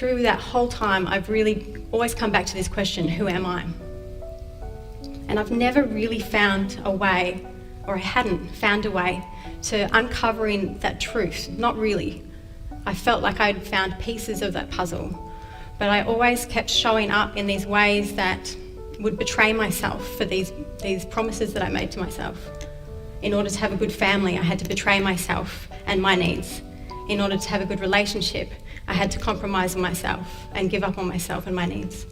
through that whole time, I've really always come back to this question, who am I? And I've never really found a way, or I hadn't found a way to uncovering that truth, not really. I felt like I'd found pieces of that puzzle, but I always kept showing up in these ways that would betray myself for these promises that I made to myself. In order to have a good family, I had to betray myself and my needs. In order to have a good relationship, I had to compromise on myself and give up on myself and my needs.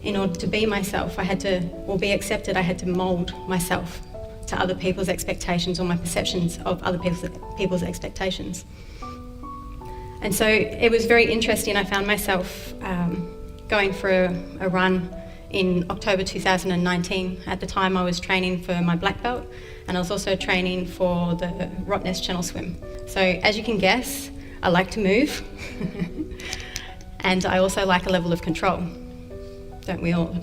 In order to be myself, or be accepted, I had to mould myself to other people's expectations or my perceptions of other people's expectations. And so it was very interesting. I found myself going for a run in October 2019. At the time I was training for my black belt, and I was also training for the Rottnest Channel Swim. So as you can guess, I like to move and I also like a level of control, don't we all?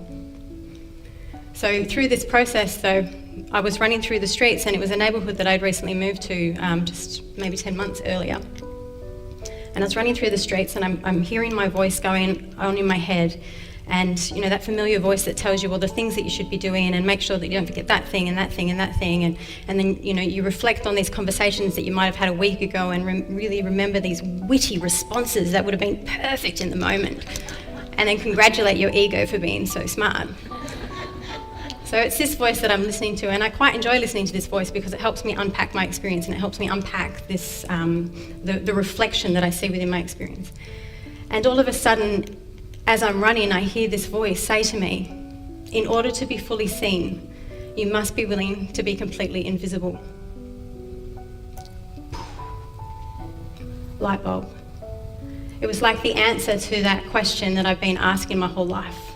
So through this process though, I was running through the streets, and it was a neighbourhood that I'd recently moved to just maybe 10 months earlier. And I was running through the streets and I'm hearing my voice going on in my head, and you know, that familiar voice that tells you all the things that you should be doing and make sure that you don't forget that thing and that thing and that thing, and then you know, you reflect on these conversations that you might have had a week ago and really remember these witty responses that would have been perfect in the moment, and then congratulate your ego for being so smart. So it's this voice that I'm listening to, and I quite enjoy listening to this voice because it helps me unpack my experience, and it helps me unpack this the reflection that I see within my experience. And all of a sudden, as I'm running, I hear this voice say to me, in order to be fully seen, you must be willing to be completely invisible. Light bulb. It was like the answer to that question that I've been asking my whole life.